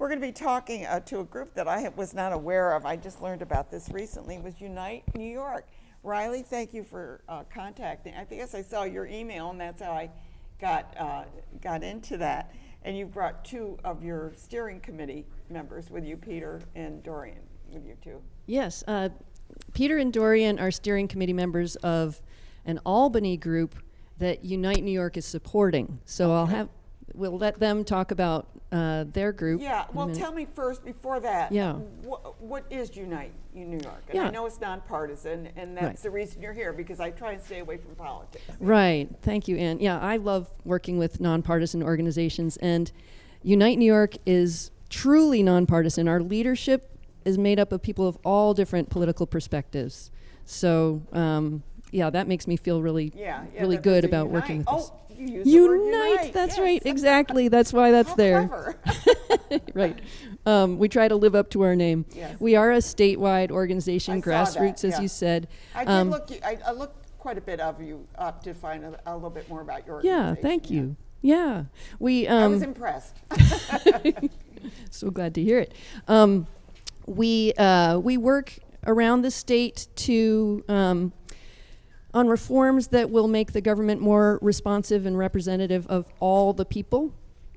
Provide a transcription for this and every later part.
we're going to be talking to a group that I was not aware of. I just learned about this recently. It was Unite New York. Riley, thank you for contacting. I guess I saw your email, and that's how I got into that. And you brought two of your steering committee members with you, Peter and Dorian, with you too. Yes, Peter and Dorian are steering committee members of an Albany group that Unite New York is supporting. So we'll let them talk about their group. Yeah, well, tell me first, before that, yeah. What is Unite New York? And yeah. I know it's nonpartisan, and that's the reason you're here, because I try and stay away from politics. Right, thank you, Ann. Yeah, I love working with nonpartisan organizations, and Unite New York is truly nonpartisan. Our leadership is made up of people of all different political perspectives. So, yeah, that makes me feel really good about working with this. You use the word unite. That's yes. right, exactly. That's why that's there. Clever. Right. We try to live up to our name. Yes. We are a statewide organization, grassroots, as you said. I looked quite a bit of you up to find a little bit more about your organization. Yeah, thank you. Yeah. I was impressed. So glad to hear it. We work around the state to on reforms that will make the government more responsive and representative of all the people.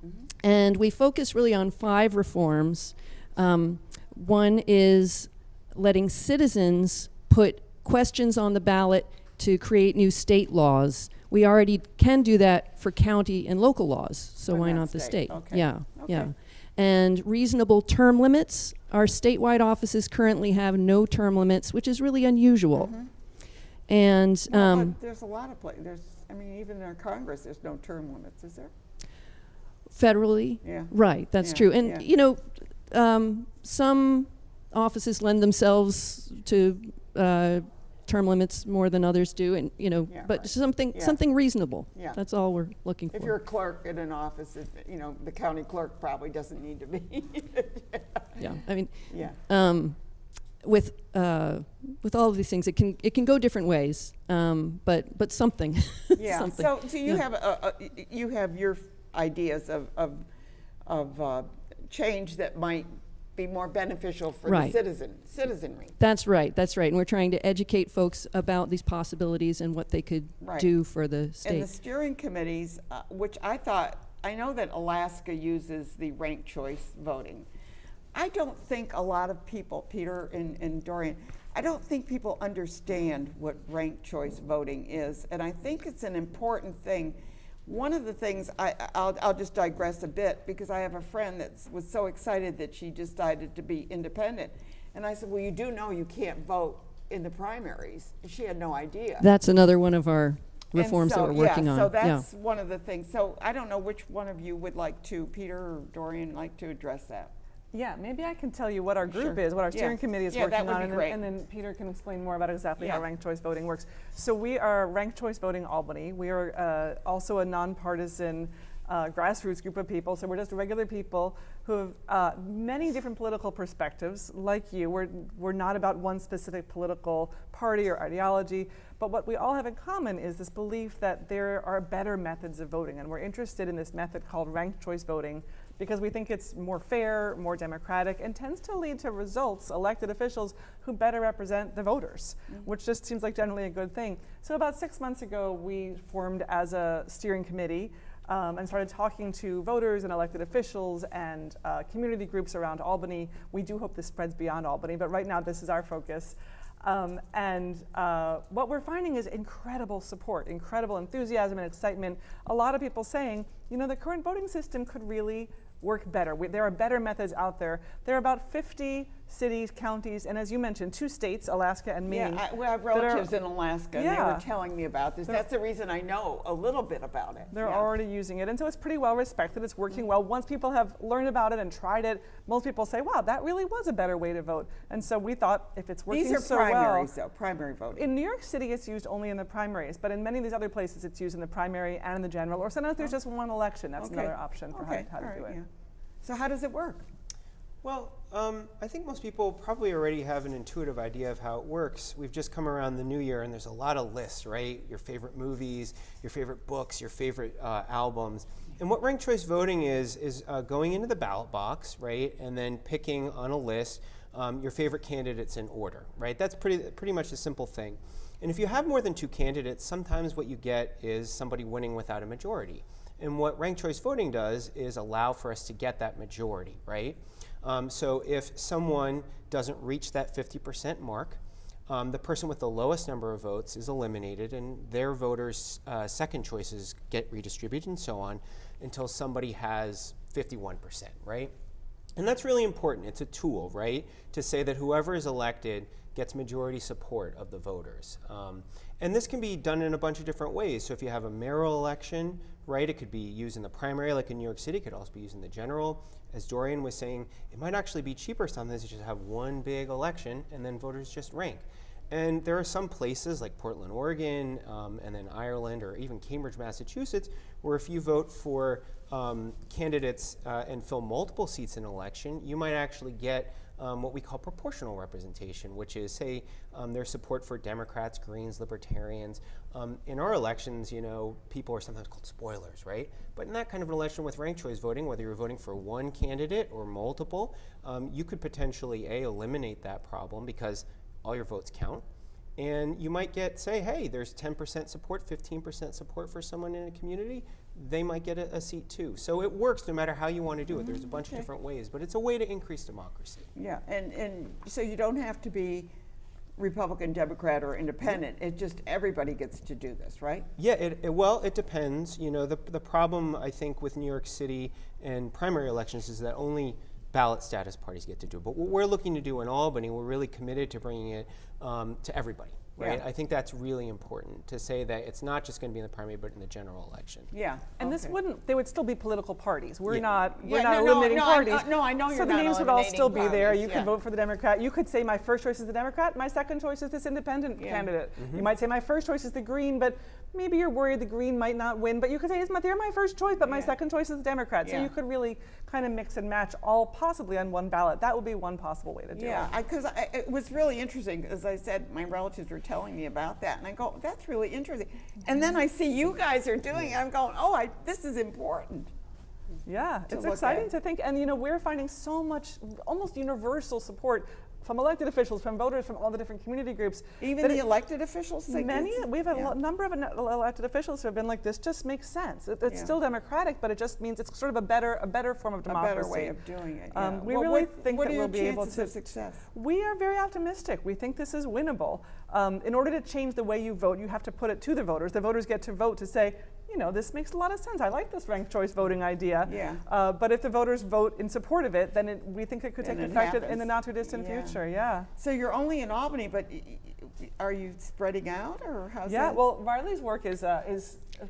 Mm-hmm. And we focus really on 5 reforms. One is letting citizens put questions on the ballot to create new state laws. We already can do that for county and local laws, so why not the state? Okay. Yeah, okay. yeah. And reasonable term limits. Our statewide offices currently have no term limits, which is really unusual. Mm-hmm. And but there's a lot of places. Even in our Congress, there's no term limits, is there? Federally, yeah, right. That's true. And you know, some offices lend themselves to term limits more than others do, and but something reasonable. Yeah. That's all we're looking for. If you're a clerk in an office, the county clerk probably doesn't need to be. Yeah. I mean. Yeah. With all of these things, it can go different ways, but something. Yeah. something. So you have your ideas of change that might be more beneficial for the citizenry. That's right. And we're trying to educate folks about these possibilities and what they could do for the state. And the steering committees, which I know that Alaska uses the ranked choice voting. I don't think a lot of people, Peter and Dorian, I don't think people understand what ranked choice voting is, and I think it's an important thing. One of the things, I'll just digress a bit, because I have a friend that was so excited that she decided to be independent, and I said, well, you do know you can't vote in the primaries. She had no idea. That's another one of our reforms that we're working on. So that's one of the things. So I don't know which one of you would like to, Peter or Dorian, like to address that. Yeah, maybe I can tell you what our group is, what our steering committee is working on, and then Peter can explain more about exactly how ranked choice voting works. So we are Ranked Choice Voting Albany. We are also a nonpartisan grassroots group of people. So we're just regular people who have many different political perspectives, like you. We're not about one specific political party or ideology, but what we all have in common is this belief that there are better methods of voting, and we're interested in this method called ranked choice voting, because we think it's more fair, more democratic, and tends to lead to results, elected officials who better represent the voters, which just seems like generally a good thing. So about 6 months ago, we formed as a steering committee and started talking to voters and elected officials and community groups around Albany. We do hope this spreads beyond Albany, but right now this is our focus. What we're finding is incredible support, incredible enthusiasm and excitement. A lot of people saying, the current voting system could really work better. There are better methods out there. There are about 50 cities, counties, and as you mentioned, 2 states, Alaska and Maine. Yeah, I have relatives in Alaska, and they were telling me about this. That's the reason I know a little bit about it. They're already using it, and so it's pretty well respected. It's working well. Once people have learned about it and tried it, most people say, wow, that really was a better way to vote. And so we thought, if it's working so well. These are primaries, though, primary voting. In New York City, it's used only in the primaries, but in many of these other places, it's used in the primary and in the general, or sometimes there's just one election. That's another option for how to do it. Yeah. So how does it work? Well, I think most people probably already have an intuitive idea of how it works. We've just come around the new year and there's a lot of lists, right? Your favorite movies, your favorite books, your favorite albums. And what ranked choice voting is going into the ballot box, right? And then picking on a list your favorite candidates in order, right? That's pretty much a simple thing. And if you have more than 2 candidates, sometimes what you get is somebody winning without a majority. And what ranked choice voting does is allow for us to get that majority, right? So if someone doesn't reach that 50% mark, the person with the lowest number of votes is eliminated and their voters' second choices get redistributed and so on until somebody has 51%, right? And that's really important. It's a tool, right, to say that whoever is elected gets majority support of the voters. And this can be done in a bunch of different ways. So if you have a mayoral election, right, it could be used in the primary like in New York City, it could also be used in the general. As Dorian was saying, it might actually be cheaper sometimes to just have one big election and then voters just rank. And there are some places like Portland, Oregon, and then Ireland or even Cambridge, Massachusetts, where if you vote for candidates and fill multiple seats in an election, you might actually get what we call proportional representation, which is, say, there's support for Democrats, Greens, Libertarians. In our elections, you know, people are sometimes called spoilers, right? But in that kind of an election with ranked choice voting, whether you're voting for one candidate or multiple, you could potentially, eliminate that problem because all your votes count. And you might get, say, hey, there's 10% support, 15% support for someone in a community. They might get a seat too. So it works no matter how you want to do it. There's a bunch of different ways, but it's a way to increase democracy. Yeah, and so you don't have to be Republican, Democrat, or Independent. It just everybody gets to do this, right? Yeah, well, it depends. You know, the problem I think with New York City and primary elections is that only ballot status parties get to do it. But what we're looking to do in Albany, we're really committed to bringing it to everybody. Right? Yeah. I think that's really important to say that it's not just going to be in the primary, but in the general election. Yeah. And they would still be political parties. We're not eliminating parties. I know you're not. So the names would all still be there. You could vote for the Democrat. You could say my first choice is the Democrat, my second choice is this independent candidate. You might say my first choice is the Green, but maybe you're worried the Green might not win, but you could say they're my first choice, but my second choice is the Democrat. So you could really kind of mix and match all possibly on one ballot. That would be one possible way to do it. Yeah, because it was really interesting. As I said, my relatives were telling me about that, and I go, that's really interesting. And then I see you guys are doing it. I'm going, this is important. Yeah, it's exciting to think. And you know, we're finding so much, almost universal support from elected officials, from voters, from all the different community groups. Even the elected officials think we have a number of elected officials who have been like, this just makes sense. It's still democratic, but it just means it's sort of a better form of democracy. A better way of doing it. We really think that we'll be able to. What are your chances of success? We are very optimistic. We think this is winnable. In order to change the way you vote, you have to put it to the voters. The voters get to vote to say, you know, this makes a lot of sense. I like this ranked choice voting idea. Yeah. But if the voters vote in support of it, then we think it could take effect in the not too distant future. Yeah. So you're only in Albany, but are you spreading out, or how's that? Yeah. Well, Riley's work is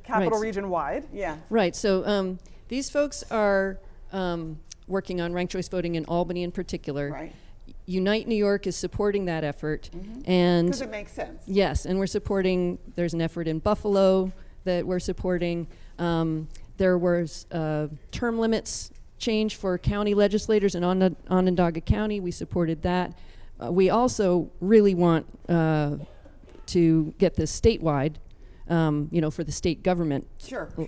capital region wide. Yeah. Right. So these folks are working on ranked choice voting in Albany in particular. Right. Unite New York is supporting that effort, and because it makes sense. Yes, and we're supporting. There's an effort in Buffalo that we're supporting. There was term limits change for county legislators in Onondaga County. We supported that. We also really want to get this statewide, for the state government,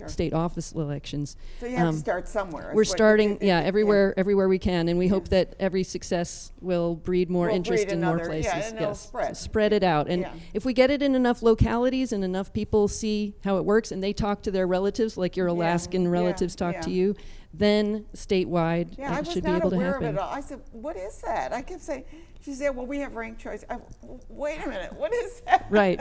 state office elections. So you have to start somewhere. We're starting, everywhere we can, and we hope that every success will breed more interest in more places. Yeah, and it'll spread. So spread it out, and if we get it in enough localities and enough people see how it works, and they talk to their relatives, like your Alaskan relatives talk to you, then statewide it should be able to happen. I was not aware of it all. I said, what is that? I kept saying, she said, well, we have ranked choice. Wait a minute, what is that? Right.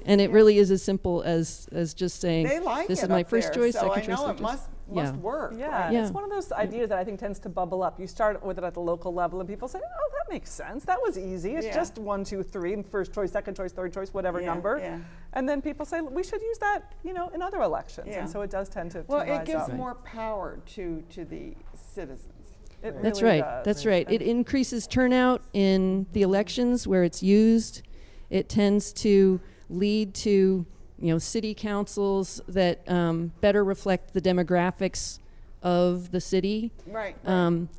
And it really is as simple as just saying, they like this is my first choice, second choice. So I know it must work. Yeah, right? It's one of those ideas that I think tends to bubble up. You start with it at the local level and people say, oh, that makes sense. That was easy. It's just 1, 2, 3, and first choice, second choice, third choice, whatever number. Yeah. And then people say, we should use that, in other elections. And so it does tend to rise it gives up. more power to the citizens. It That's really right. does. That's right. It increases turnout in the elections where it's used. It tends to lead to, city councils that better reflect the demographics of the city. Right.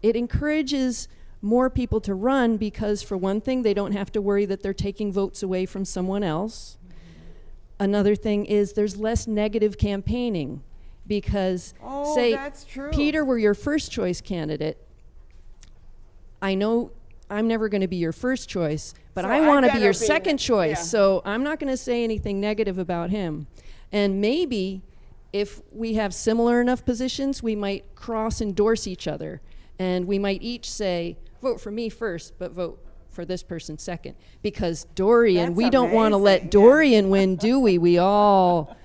It encourages more people to run because, for one thing, they don't have to worry that they're taking votes away from someone else. Another thing is there's less negative campaigning because, say, that's true. Peter were your first choice candidate. I know I'm never going to be your first choice, but So I I want to be better your be second choice, yeah. so I'm not going to say anything negative about him. And maybe if we have similar enough positions, we might cross-endorse each other, and we might each say, vote for me first, but vote for this person second. Because Dorian, That's we don't want to let amazing, Dorian win, do we? We all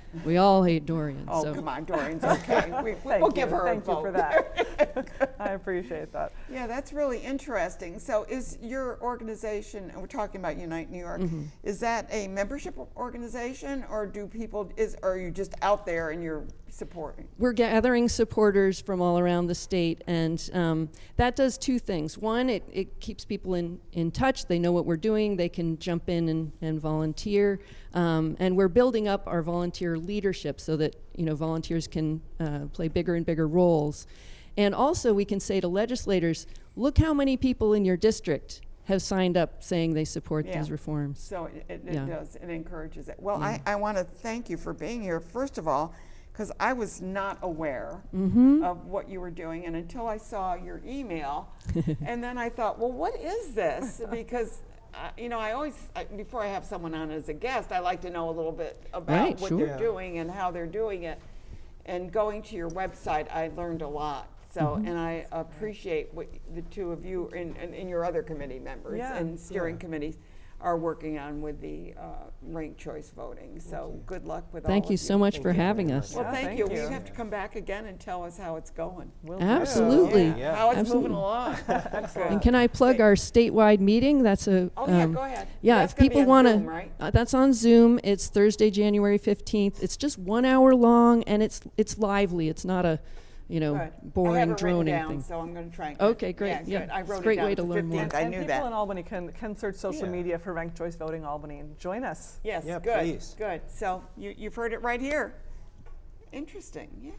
hate Dorian. Oh, so. come on, Dorian's okay. We'll give her a Thank vote. you for that. I appreciate that. Yeah, that's really interesting. So is your organization, and we're talking about Unite New York, is that a membership organization, or do people, or are you just out there and you're supporting? We're gathering supporters from all around the state, and that does two things. One, it keeps people in touch. They know what we're doing. They can jump in and volunteer. And we're building up our volunteer leadership so that volunteers can play bigger and bigger roles. And also we can say to legislators, look how many people in your district have signed up saying they support these reforms. So it does, it encourages it. Well, I want to thank you for being here, first of all, because I was not aware of what you were doing, and until I saw your email, and then I thought, well, what is this? Because I always, before I have someone on as a guest, I like to know a little bit about what they're doing and how they're doing it. And going to your website, I learned a lot. So, and I appreciate what the two of you and your other committee members and steering committees are working on with the ranked choice voting. So good luck with all of you. Thank you so much for having us. Well, thank you. You have to come back again and tell us how it's going. Absolutely. How it's moving along. And can I plug our statewide meeting? That's a go ahead. Yeah, That's if people want to, right? That's on Zoom. It's Thursday, January 15th. It's just 1 hour long, and it's lively. It's not a boring, droning thing. So I'm going to try. Okay, great. Yeah, good. I wrote it's a great it down. way to learn more. I knew that. People in Albany can search social media for Ranked Choice Voting Albany and join us. Yes, Yeah, good. please. Good. So you've heard it right here. Interesting. Yeah.